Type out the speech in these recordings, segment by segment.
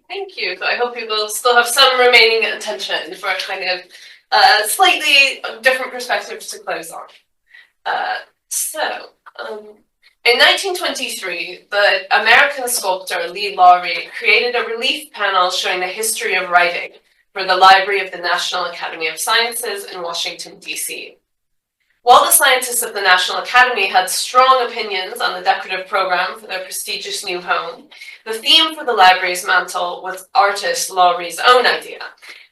Thank you. So I hope you will still have some remaining attention for a kind of slightly different perspectives to close on. Uh, so, um, in 1923, the American sculptor Lee Lowry created a relief panel showing the history of writing for the Library of the National Academy of Sciences in Washington, D.C. While the scientists of the National Academy had strong opinions on the decorative program for their prestigious new home, the theme for the library's mantle was artist Lowry's own idea,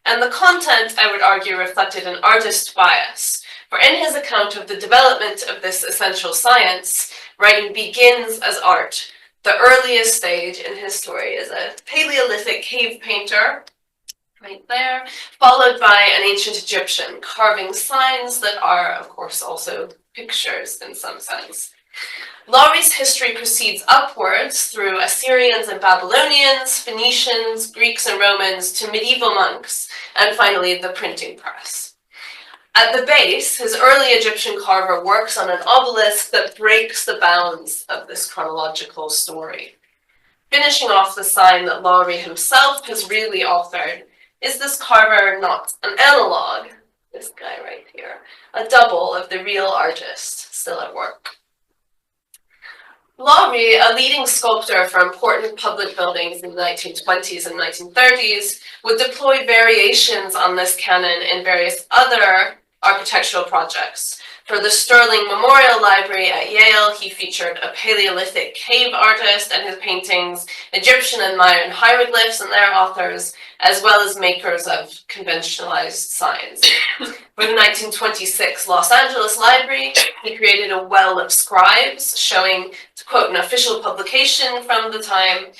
and the content, I would argue, reflected an artist bias. For in his account of the development of this essential science, writing begins as art. The earliest stage in his story is a Paleolithic cave painter, right there, followed by an ancient Egyptian carving signs that are, of course, also pictures in some sense. Lowry's history proceeds upwards through Assyrians and Babylonians, Phoenicians, Greeks and Romans, to medieval monks, and finally the printing press. At the base, his early Egyptian carver works on an obelisk that breaks the bounds of this chronological story. Finishing off the sign that Lowry himself has really authored, is this carver not an analog, this guy right here, a double of the real artist still at work? Lowry, a leading sculptor for important public buildings in the 1920s and 1930s, would deploy variations on this canon in various other architectural projects. For the Sterling Memorial Library at Yale, he featured a Paleolithic cave artist and his paintings, Egyptian and Mayan hieroglyphs and their authors, as well as makers of conventionalized signs. For the 1926 Los Angeles Library, he created a well of scribes showing, to quote an official publication from the time,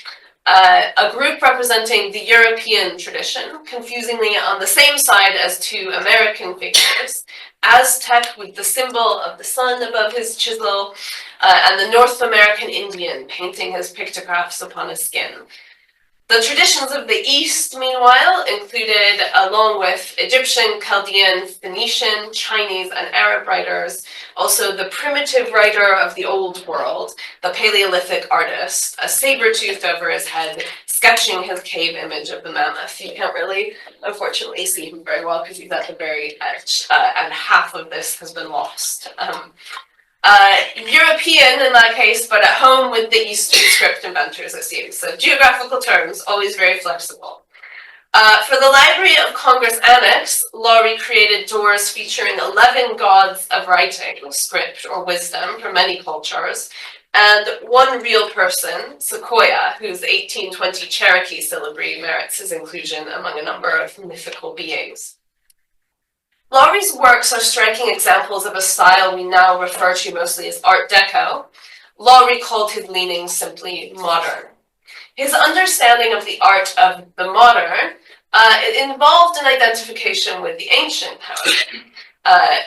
a group representing the European tradition, confusingly on the same side as two American figures, Aztec with the symbol of the sun above his chisel, and the North American Indian painting his pictographs upon his skin. The traditions of the East, meanwhile, included, along with Egyptian, Chaldean, Phoenician, Chinese, and Arab writers, also the primitive writer of the Old World, the Paleolithic artist, a saber tooth over his head, sketching his cave image of the mammoth. You can't really, unfortunately, see him very well because he's at the very edge, and half of this has been lost. European in that case, but at home with the Eastern script inventors, it seems. So geographical terms, always very flexible. For the Library of Congress Annex, Lowry created doors featuring 11 gods of writing, script, or wisdom from many cultures, and one real person, Sequoia, whose 1820 Cherokee syllabary merits his inclusion among a number of mythical beings. Lowry's works are striking examples of a style we now refer to mostly as Art Deco. Lowry called his leanings simply modern. His understanding of the art of the modern involved an identification with the ancient, however,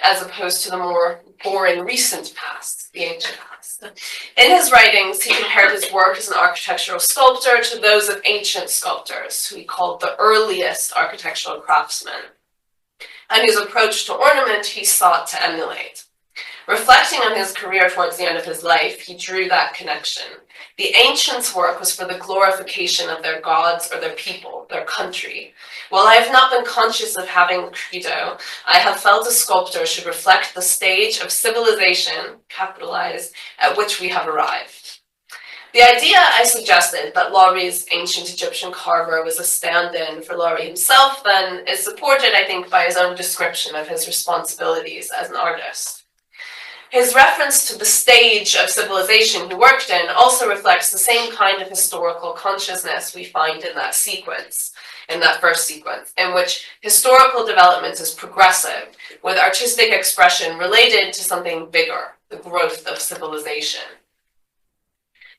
as opposed to the more boring recent past, the ancient past. In his writings, he compared his work as an architectural sculptor to those of ancient sculptors, who he called the earliest architectural craftsmen, and whose approach to ornament he sought to emulate. Reflecting on his career towards the end of his life, he drew that connection. The ancients' work was for the glorification of their gods or their people, their country. While I have not been conscious of having a credo, I have felt a sculptor should reflect the stage of civilization, capitalized, at which we have arrived. The idea I suggested that Lowry's ancient Egyptian carver was a stand-in for Lowry himself then is supported, I think, by his own description of his responsibilities as an artist. His reference to the stage of civilization he worked in also reflects the same kind of historical consciousness we find in that sequence, in that first sequence, in which historical development is progressive, with artistic expression related to something bigger, the growth of civilization.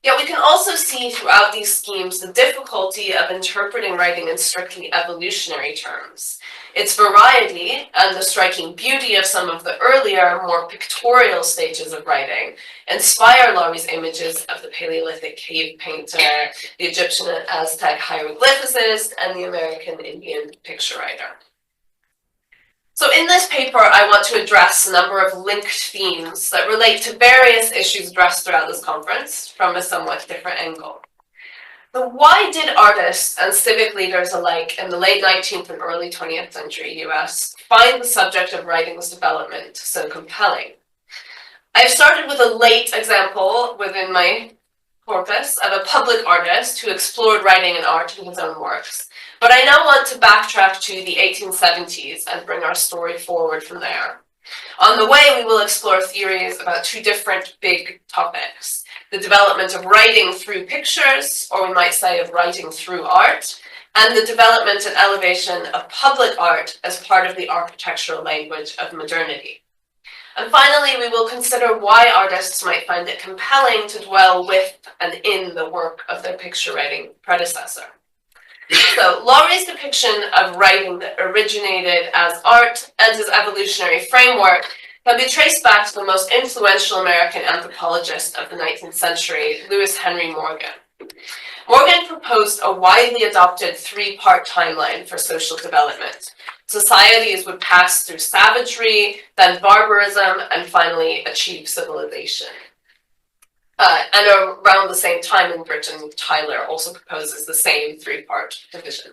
Yet we can also see throughout these schemes the difficulty of interpreting writing in strictly evolutionary terms. Its variety and the striking beauty of some of the earlier, more pictorial stages of writing inspire Lowry's images of the Paleolithic cave painter, the Egyptian and Aztec hieroglyphicist, and the American Indian picture writer. So in this paper, I want to address a number of linked themes that relate to various issues addressed throughout this conference from a somewhat different angle. So why did artists and civic leaders alike in the late 19th and early 20th century US find the subject of writing's development so compelling? I've started with a late example within my corpus of a public artist who explored writing and art in his own works, but I now want to backtrack to the 1870s and bring our story forward from there. On the way, we will explore theories about two different big topics: the development of writing through pictures, or we might say of writing through art, and the development and elevation of public art as part of the architectural language of modernity. And finally, we will consider why artists might find it compelling to dwell with and in the work of their picture-writing predecessor. So, Laurie's depiction of writing that originated as art and his evolutionary framework can be traced back to the most influential American anthropologist of the 19th century, Lewis Henry Morgan. Morgan proposed a widely adopted three-part timeline for social development. Societies would pass through savagery, then barbarism, and finally achieve civilization. And around the same time in Britain, Tyler also proposes the same three-part division.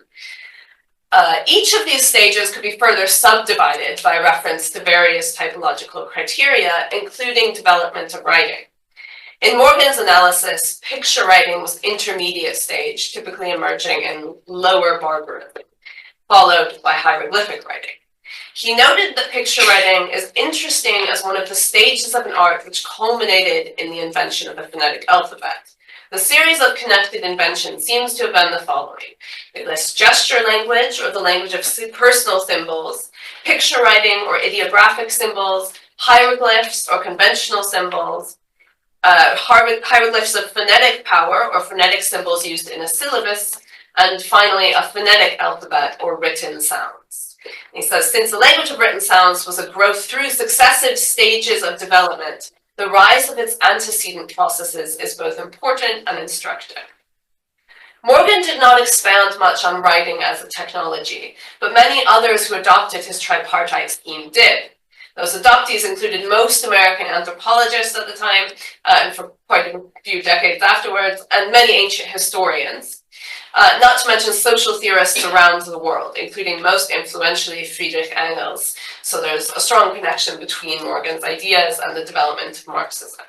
Each of these stages could be further subdivided by reference to various typological criteria, including development of writing. In Morgan's analysis, picture writing was intermediate stage, typically emerging in lower barbarism, followed by hieroglyphic writing. He noted that picture writing is interesting as one of the stages of an art which culminated in the invention of the phonetic alphabet. The series of connected inventions seems to have been the following. It lists gesture language, or the language of personal symbols, picture writing or ideographic symbols, hieroglyphs or conventional symbols, hieroglyphs of phonetic power or phonetic symbols used in a syllabus, and finally a phonetic alphabet or written sounds. He says, since the language of written sounds was a growth through successive stages of development, the rise of its antecedent processes is both important and instructive. Morgan did not expand much on writing as a technology, but many others who adopted his tripartite scheme did. Those adoptees included most American anthropologists at the time, and for quite a few decades afterwards, and many ancient historians. Not to mention social theorists around the world, including most influentially Friedrich Engels. So there's a strong connection between Morgan's ideas and the development of Marxism.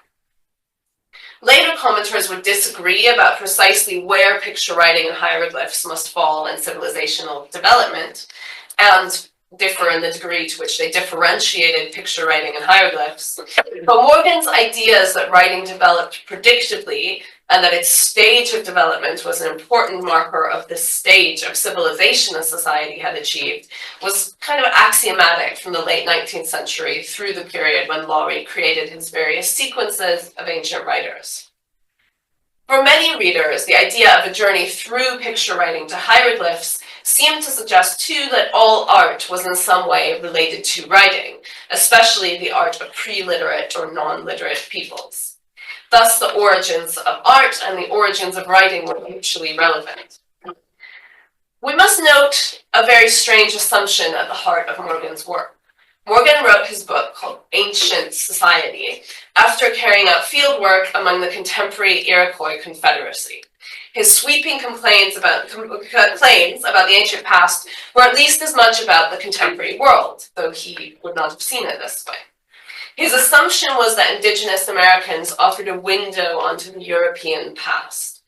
Later commenters would disagree about precisely where picture writing and hieroglyphs must fall in civilizational development, and differ in the degree to which they differentiated picture writing and hieroglyphs. But Morgan's ideas that writing developed predictably and that its stage of development was an important marker of the stage of civilization a society had achieved was kind of axiomatic from the late 19th century through the period when Laurie created his various sequences of ancient writers. For many readers, the idea of a journey through picture writing to hieroglyphs seemed to suggest too that all art was in some way related to writing, especially the art of pre-literate or non-literate peoples. Thus, the origins of art and the origins of writing were mutually relevant. We must note a very strange assumption at the heart of Morgan's work. Morgan wrote his book called Ancient Society after carrying out field work among the contemporary Iroquois Confederacy. His sweeping claims about the ancient past were at least as much about the contemporary world, though he would not have seen it this way. His assumption was that indigenous Americans offered a window onto the European past.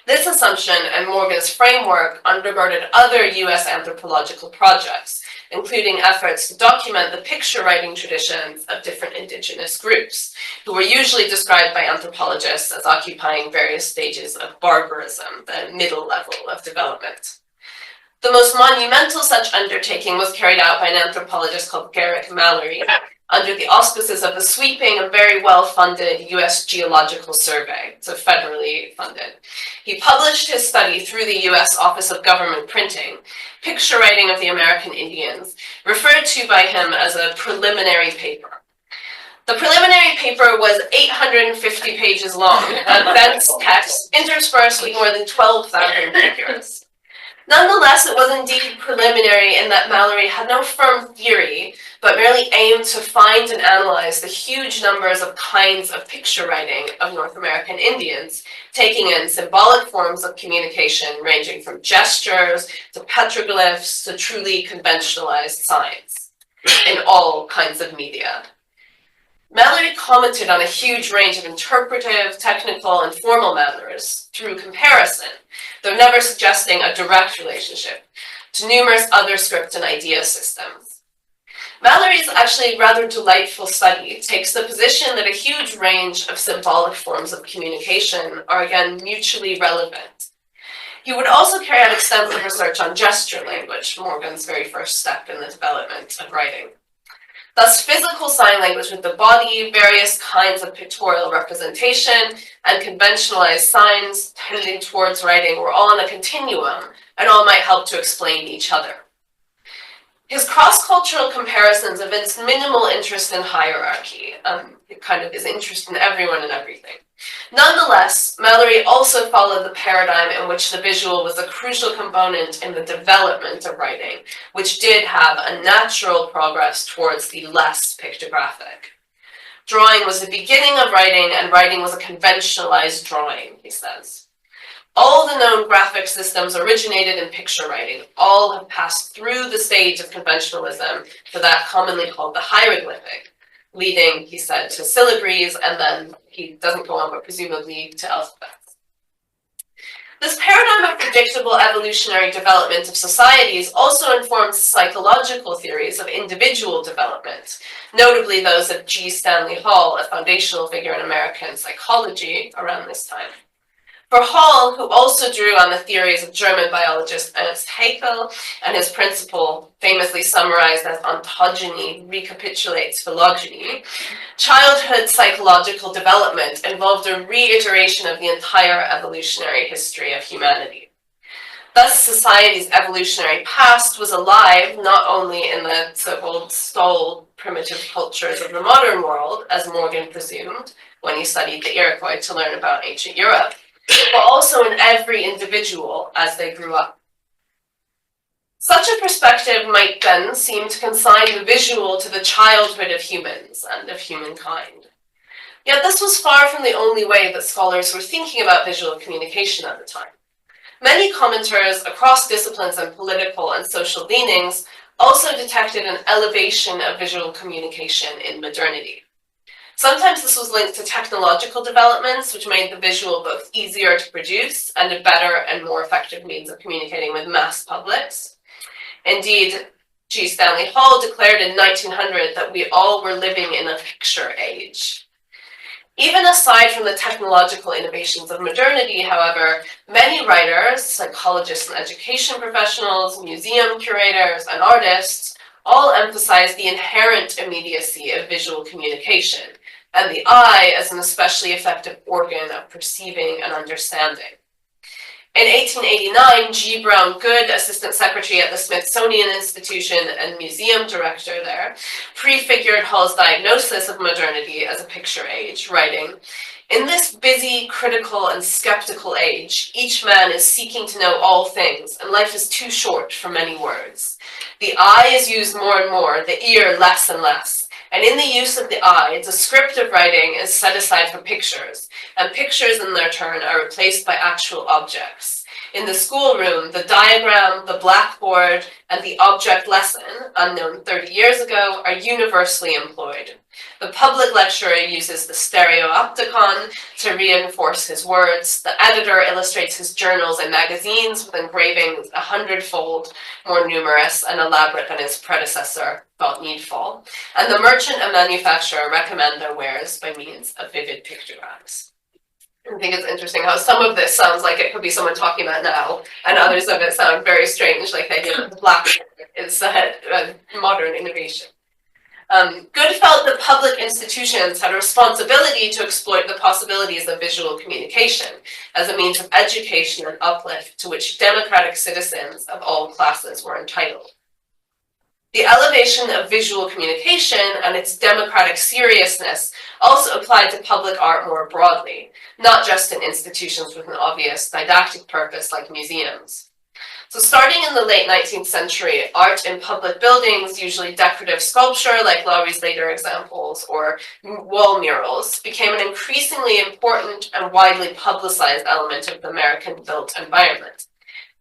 This assumption and Morgan's framework undergirded other US anthropological projects, including efforts to document the picture writing traditions of different indigenous groups, who were usually described by anthropologists as occupying various stages of barbarism, the middle level of development. The most monumental such undertaking was carried out by an anthropologist called Garrick Mallory, under the auspices of the sweeping and very well-funded US Geological Survey, so federally funded. He published his study through the US Office of Government Printing, Picture Writing of the American Indians, referred to by him as a preliminary paper. The preliminary paper was 850 pages long, and dense text interspersed with more than 12,000 figures. Nonetheless, it was indeed preliminary in that Mallory had no firm theory, but merely aimed to find and analyze the huge numbers of kinds of picture writing of North American Indians, taking in symbolic forms of communication ranging from gestures to petroglyphs to truly conventionalized signs in all kinds of media. Mallory commented on a huge range of interpretive, technical, and formal manners through comparison, though never suggesting a direct relationship, to numerous other script and idea systems. Mallory's actually rather delightful study takes the position that a huge range of symbolic forms of communication are again mutually relevant. He would also carry out extensive research on gesture language, Morgan's very first step in the development of writing. Thus, physical sign language with the body, various kinds of pictorial representation, and conventionalized signs tending towards writing were all on a continuum, and all might help to explain each other. His cross-cultural comparisons evince minimal interest in hierarchy. It kind of is interest in everyone and everything. Nonetheless, Mallory also followed the paradigm in which the visual was a crucial component in the development of writing, which did have a natural progress towards the less pictographic. Drawing was the beginning of writing, and writing was a conventionalized drawing, he says. All the known graphic systems originated in picture writing. All have passed through the stage of conventionalism for that commonly called the hieroglyphic, leading, he said, to syllabries, and then he doesn't go on, but presumably to alphabets. This paradigm of predictable evolutionary development of societies also informs psychological theories of individual development, notably those of G. Stanley Hall, a foundational figure in American psychology around this time. For Hall, who also drew on the theories of German biologist Ernst Haeckel, and his principle, famously summarized as ontogeny, recapitulates phylogeny, childhood psychological development involved a reiteration of the entire evolutionary history of humanity. Thus, society's evolutionary past was alive not only in the so-called stalled primitive cultures of the modern world, as Morgan presumed when he studied the Iroquois to learn about ancient Europe, but also in every individual as they grew up. Such a perspective might then seem to consign the visual to the childhood of humans and of humankind. Yet this was far from the only way that scholars were thinking about visual communication at the time. Many commenters across disciplines and political and social leanings also detected an elevation of visual communication in modernity. Sometimes this was linked to technological developments, which made the visual both easier to produce and a better and more effective means of communicating with mass publics. Indeed, G. Stanley Hall declared in 1900 that we all were living in a picture age. Even aside from the technological innovations of modernity, however, many writers, psychologists and education professionals, museum curators, and artists all emphasize the inherent immediacy of visual communication, and the eye as an especially effective organ of perceiving and understanding. In 1889, G. Brown Goode, Assistant Secretary at the Smithsonian Institution and Museum Director there, prefigured Hall's diagnosis of modernity as a picture age, writing, "In this busy, critical, and skeptical age, each man is seeking to know all things, and life is too short for many words. The eye is used more and more, the ear less and less. And in the use of the eye, descriptive writing is set aside for pictures, and pictures in their turn are replaced by actual objects. In the schoolroom, the diagram, the blackboard, and the object lesson, unknown 30 years ago, are universally employed. The public lecturer uses the stereopticon to reinforce his words. The editor illustrates his journals and magazines with engravings 100-fold more numerous and elaborate than his predecessor thought needful. And the merchant and manufacturer recommend their wares by means of vivid pictographs." I think it's interesting how some of this sounds like it could be someone talking about now, and others of it sound very strange, like the idea that the blackboard is a modern innovation. Goode felt that public institutions had a responsibility to exploit the possibilities of visual communication as a means of education and uplift to which democratic citizens of all classes were entitled. The elevation of visual communication and its democratic seriousness also applied to public art more broadly, not just in institutions with an obvious didactic purpose like museums. So starting in the late 19th century, art in public buildings, usually decorative sculpture like Lowry's later examples, or wall murals, became an increasingly important and widely publicized element of the American built environment,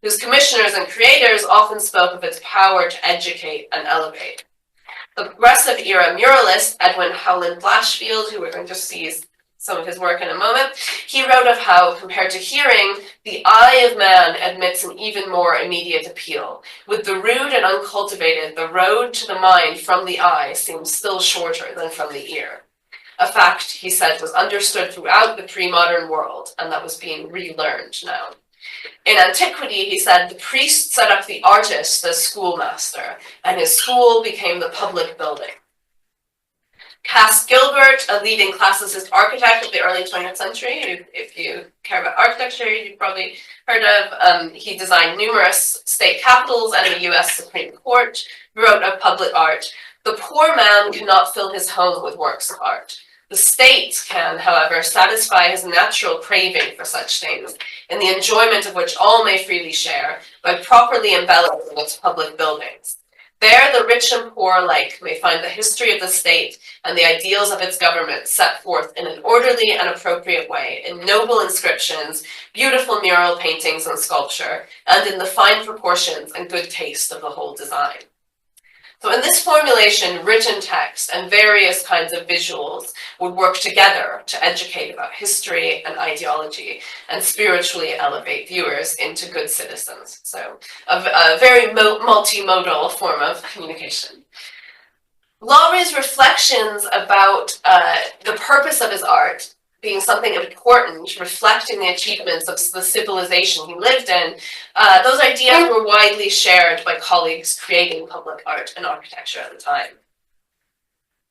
whose commissioners and creators often spoke of its power to educate and elevate. The progressive era muralist Edwin Howland Blatchfield, who we're going to see some of his work in a moment, he wrote of how, compared to hearing, the eye of man admits an even more immediate appeal. With the rude and uncultivated, the road to the mind from the eye seems still shorter than from the ear. A fact, he said, was understood throughout the pre-modern world, and that was being relearned now. In antiquity, he said, the priest set up the artist as schoolmaster, and his school became the public building. Cass Gilbert, a leading classicist architect of the early 20th century, if you care about architecture, you've probably heard of, he designed numerous state capitals and the US Supreme Court, wrote of public art, the poor man cannot fill his home with works of art. The state can, however, satisfy his natural craving for such things, in the enjoyment of which all may freely share, by properly embellishing its public buildings. There, the rich and poor alike may find the history of the state and the ideals of its government set forth in an orderly and appropriate way, in noble inscriptions, beautiful mural paintings and sculpture, and in the fine proportions and good taste of the whole design. So in this formulation, written text and various kinds of visuals would work together to educate about history and ideology and spiritually elevate viewers into good citizens. So a very multimodal form of communication. Lowry's reflections about the purpose of his art being something important, reflecting the achievements of the civilization he lived in, those ideas were widely shared by colleagues creating public art and architecture at the time.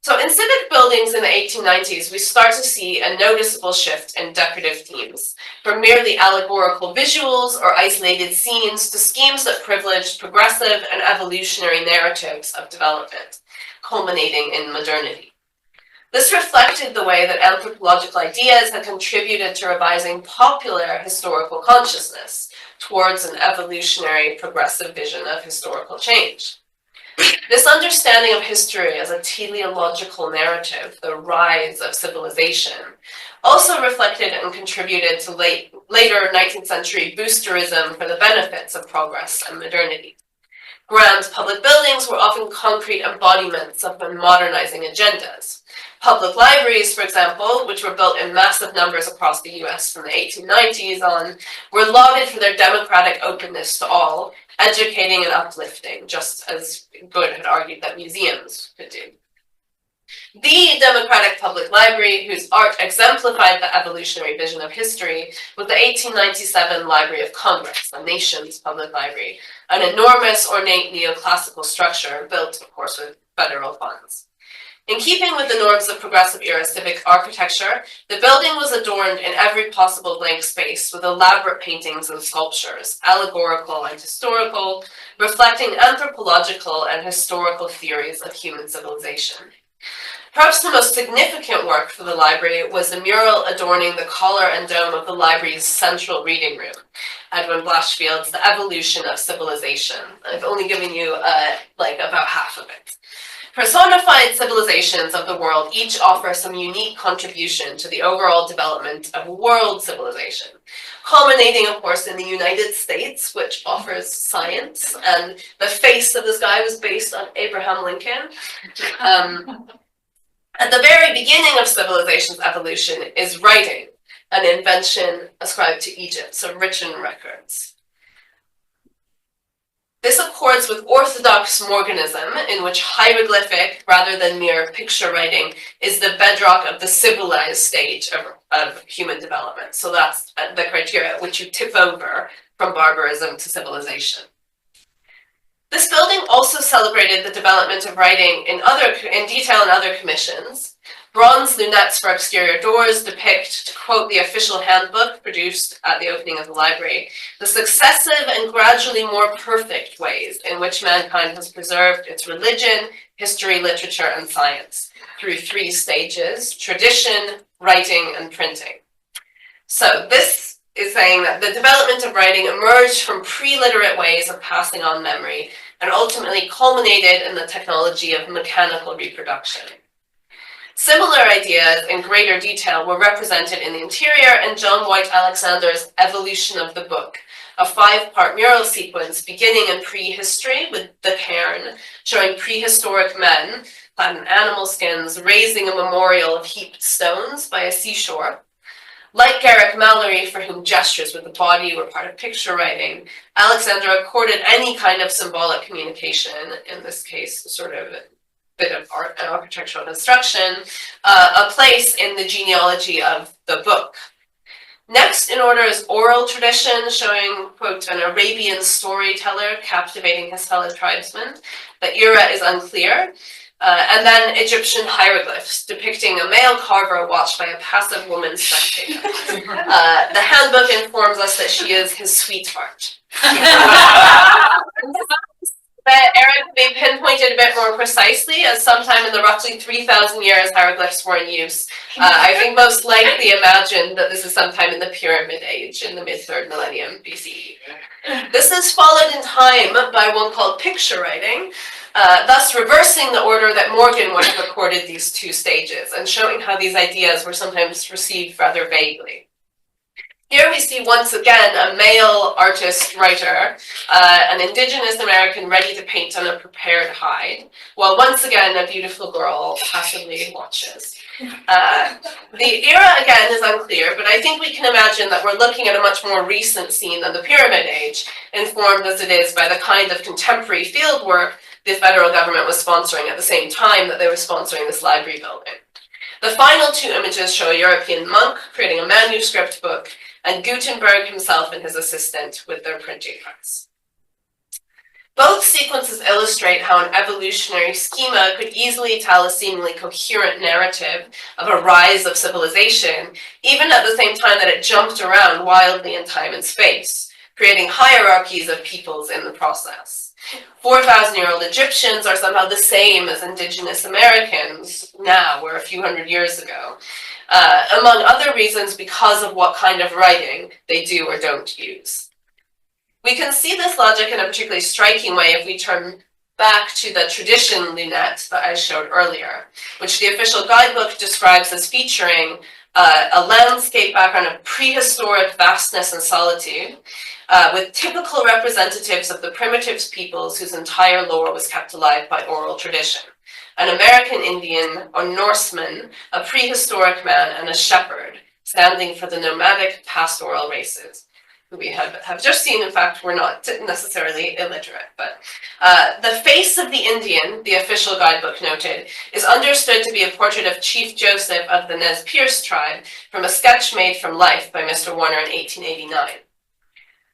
So in civic buildings in the 1890s, we start to see a noticeable shift in decorative themes, from merely allegorical visuals or isolated scenes to schemes that privileged progressive and evolutionary narratives of development, culminating in modernity. This reflected the way that anthropological ideas had contributed to revising popular historical consciousness towards an evolutionary progressive vision of historical change. This understanding of history as a teleological narrative, the rise of civilization, also reflected and contributed to later 19th century boosterism for the benefits of progress and modernity. Grand public buildings were often concrete embodiments of modernizing agendas. Public libraries, for example, which were built in massive numbers across the US from the 1890s on, were lauded for their democratic openness to all, educating and uplifting, just as Good had argued that museums could do. The democratic public library, whose art exemplified the evolutionary vision of history, was the 1897 Library of Congress, the nation's public library, an enormous ornate neoclassical structure built, of course, with federal funds. In keeping with the norms of progressive era civic architecture, the building was adorned in every possible blank space with elaborate paintings and sculptures, allegorical and historical, reflecting anthropological and historical theories of human civilization. Perhaps the most significant work for the library was the mural adorning the collar and dome of the library's central reading room, Edwin Blatchfield's The Evolution of Civilization. I've only given you about half of it. Personified civilizations of the world each offer some unique contribution to the overall development of world civilization, culminating, of course, in the United States, which offers science, and the face of this guy was based on Abraham Lincoln. At the very beginning of civilization's evolution is writing, an invention ascribed to Egypt, so written records. This accords with orthodox Morganism, in which hieroglyphic, rather than mere picture writing, is the bedrock of the civilized stage of human development. So that's the criteria at which you tip over from barbarism to civilization. This building also celebrated the development of writing in detail in other commissions. Bronze lunettes for exterior doors depict, to quote the official handbook produced at the opening of the library, the successive and gradually more perfect ways in which mankind has preserved its religion, history, literature, and science through 3 stages: tradition, writing, and printing. So this is saying that the development of writing emerged from pre-literate ways of passing on memory and ultimately culminated in the technology of mechanical reproduction. Similar ideas in greater detail were represented in the interior in John White Alexander's Evolution of the Book, a 5-part mural sequence beginning in prehistory with the cairn, showing prehistoric men clad in animal skins raising a memorial of heaped stones by a seashore. Like Garrick Mallory, for whom gestures with the body were part of picture writing, Alexander accorded any kind of symbolic communication, in this case, sort of a bit of art and architectural construction, a place in the genealogy of the book. Next in order is oral tradition, showing, quote, an Arabian storyteller captivating his fellow tribesmen. The era is unclear. And then Egyptian hieroglyphs, depicting a male carver watched by a passive woman spectator. The handbook informs us that she is his sweetheart. That era can be pinpointed a bit more precisely, as sometime in the roughly 3,000 years hieroglyphs were in use. I think most likely imagined that this is sometime in the Pyramid Age, in the mid-3rd millennium BCE. This is followed in time by one called picture writing, thus reversing the order that Morgan would have recorded these two stages, and showing how these ideas were sometimes received rather vaguely. Here we see once again a male artist-writer, an indigenous American ready to paint on a prepared hide, while once again a beautiful girl passively watches. The era again is unclear, but I think we can imagine that we're looking at a much more recent scene than the Pyramid Age, informed as it is by the kind of contemporary field work the federal government was sponsoring at the same time that they were sponsoring this library building. The final two images show a European monk creating a manuscript book, and Gutenberg himself and his assistant with their printing press. Both sequences illustrate how an evolutionary schema could easily tell a seemingly coherent narrative of a rise of civilization, even at the same time that it jumped around wildly in time and space, creating hierarchies of peoples in the process. 4,000-year-old Egyptians are somehow the same as indigenous Americans now, or a few hundred years ago. Among other reasons, because of what kind of writing they do or don't use. We can see this logic in a particularly striking way if we turn back to the tradition lunette that I showed earlier, which the official guidebook describes as featuring a landscape background of prehistoric vastness and solitude, with typical representatives of the primitive peoples whose entire lore was kept alive by oral tradition. An American Indian or Norseman, a prehistoric man, and a shepherd, standing for the nomadic pastoral races, who we have just seen, in fact, were not necessarily illiterate. But the face of the Indian, the official guidebook noted, is understood to be a portrait of Chief Joseph of the Nez Perce tribe from a sketch made from life by Mr. Warner in 1889.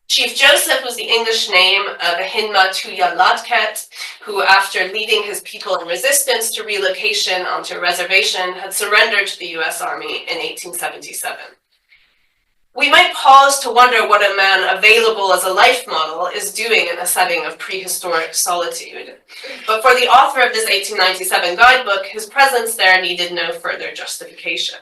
Chief Joseph was the English name of a Hinma Tuya Latket, who, after leading his people in resistance to relocation onto a reservation, had surrendered to the US Army in 1877. We might pause to wonder what a man available as a life model is doing in a setting of prehistoric solitude. But for the author of this 1897 guidebook, his presence there needed no further justification.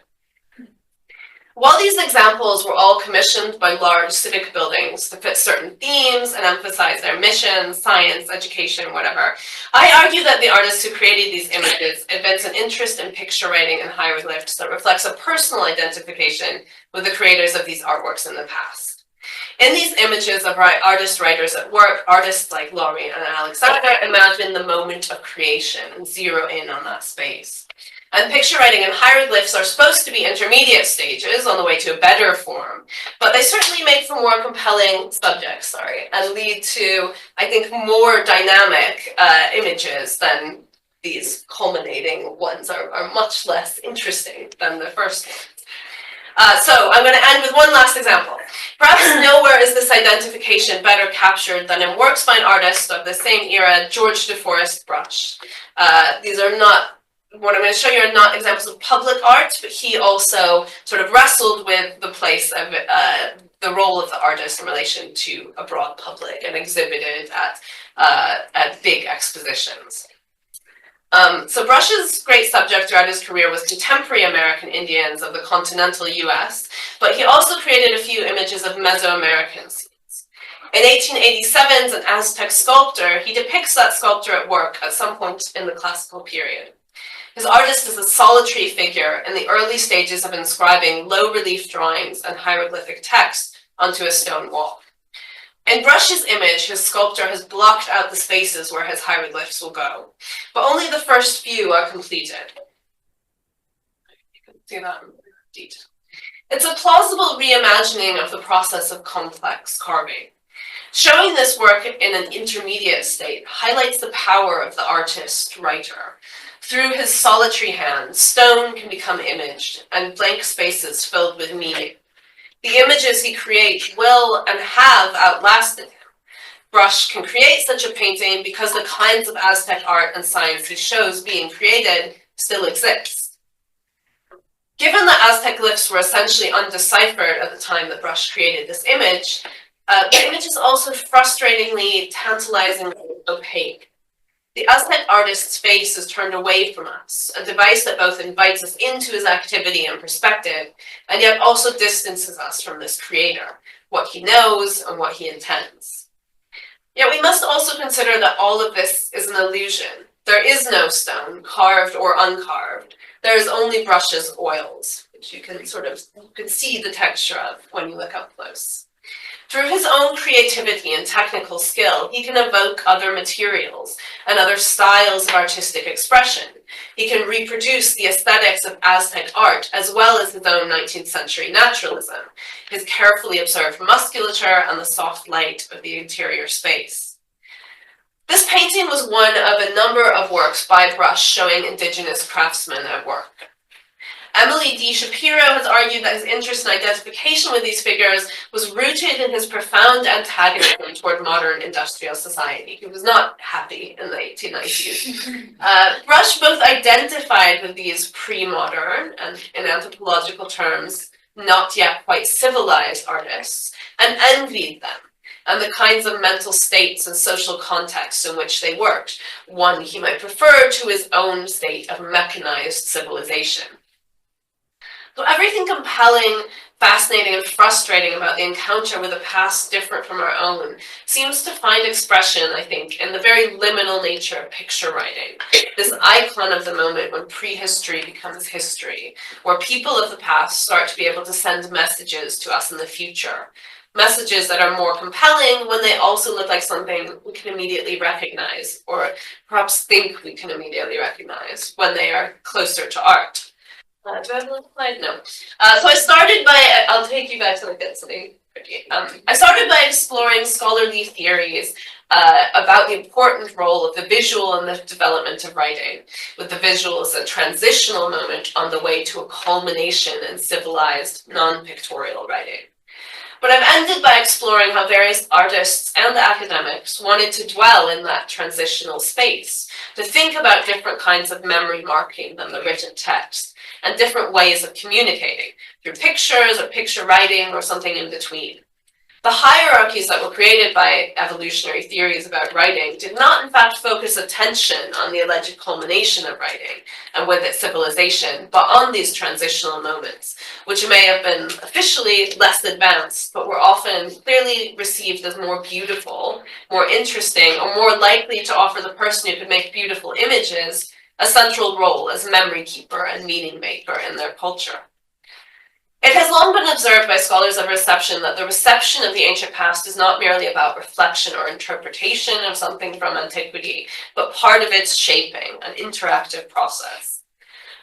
While these examples were all commissioned by large civic buildings to fit certain themes and emphasize their mission, science, education, whatever, I argue that the artists who created these images evince an interest in picture writing and hieroglyphs that reflects a personal identification with the creators of these artworks in the past. In these images of artist-writers at work, artists like Laurie and Alexander imagine the moment of creation and zero in on that space. And picture writing and hieroglyphs are supposed to be intermediate stages on the way to a better form, but they certainly make for more compelling subjects, and lead to, I think, more dynamic images than these culminating ones are much less interesting than the first one. So I'm going to end with one last example. Perhaps nowhere is this identification better captured than in works by an artist of the same era, George de Forest Brush. These are not, what I'm going to show you are not examples of public art, but he also sort of wrestled with the place of the role of the artist in relation to a broad public and exhibited at big expositions. So Brush's great subject throughout his career was contemporary American Indians of the continental US, but he also created a few images of Mesoamerican scenes. In 1887, as an Aztec sculptor, he depicts that sculptor at work at some point in the classical period. His artist is a solitary figure in the early stages of inscribing low relief drawings and hieroglyphic text onto a stone wall. In Brush's image, his sculptor has blocked out the spaces where his hieroglyphs will go, but only the first few are completed. You can see that in detail. It's a plausible reimagining of the process of complex carving. Showing this work in an intermediate state highlights the power of the artist-writer. Through his solitary hand, stone can become imaged and blank spaces filled with meaning. The images he creates will and have outlasted him. Brush can create such a painting because the kinds of Aztec art and science he shows being created still exist. Given that Aztec glyphs were essentially undeciphered at the time that Brush created this image, the image is also frustratingly, tantalizingly opaque. The Aztec artist's face is turned away from us, a device that both invites us into his activity and perspective, and yet also distances us from this creator, what he knows and what he intends. Yet we must also consider that all of this is an illusion. There is no stone, carved or uncarved. There is only Brush's oils, which you can see the texture of when you look up close. Through his own creativity and technical skill, he can evoke other materials and other styles of artistic expression. He can reproduce the aesthetics of Aztec art as well as his own 19th century naturalism, his carefully observed musculature and the soft light of the interior space. This painting was one of a number of works by Brush showing indigenous craftsmen at work. Emily D. Shapiro has argued that his interest and identification with these figures was rooted in his profound antagonism toward modern industrial society. He was not happy in the 1890s. Brush both identified with these pre-modern, and in anthropological terms, not yet quite civilized artists, and envied them, and the kinds of mental states and social contexts in which they worked, one he might prefer to his own state of mechanized civilization. So everything compelling, fascinating, and frustrating about the encounter with a past different from our own seems to find expression, I think, in the very liminal nature of picture writing, this icon of the moment when prehistory becomes history, where people of the past start to be able to send messages to us in the future. Messages that are more compelling when they also look like something we can immediately recognize, or perhaps think we can immediately recognize when they are closer to art. Do I have another slide? No. So I started by, I'll take you back to look at something. I started by exploring scholarly theories about the important role of the visual in the development of writing, with the visual as a transitional moment on the way to a culmination in civilized, non-pictorial writing. But I've ended by exploring how various artists and academics wanted to dwell in that transitional space, to think about different kinds of memory marking than the written text, and different ways of communicating, through pictures or picture writing or something in between. The hierarchies that were created by evolutionary theories about writing did not in fact focus attention on the alleged culmination of writing, and with its civilization, but on these transitional moments, which may have been officially less advanced, but were often clearly received as more beautiful, more interesting, or more likely to offer the person who could make beautiful images a central role as memory keeper and meaning maker in their culture. It has long been observed by scholars of reception that the reception of the ancient past is not merely about reflection or interpretation of something from antiquity, but part of its shaping, an interactive process.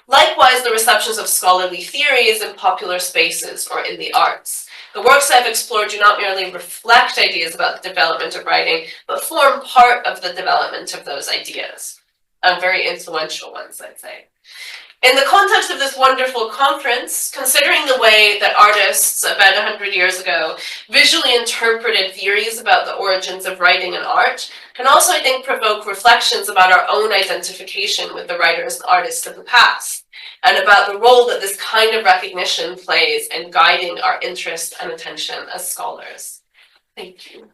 Likewise, the receptions of scholarly theories in popular spaces or in the arts. The works I've explored do not merely reflect ideas about the development of writing, but form part of the development of those ideas. And very influential ones, I'd say. In the context of this wonderful conference, considering the way that artists about 100 years ago visually interpreted theories about the origins of writing and art, can also, I think, provoke reflections about our own identification with the writers and artists of the past, and about the role that this kind of recognition plays in guiding our interest and attention as scholars. Thank you.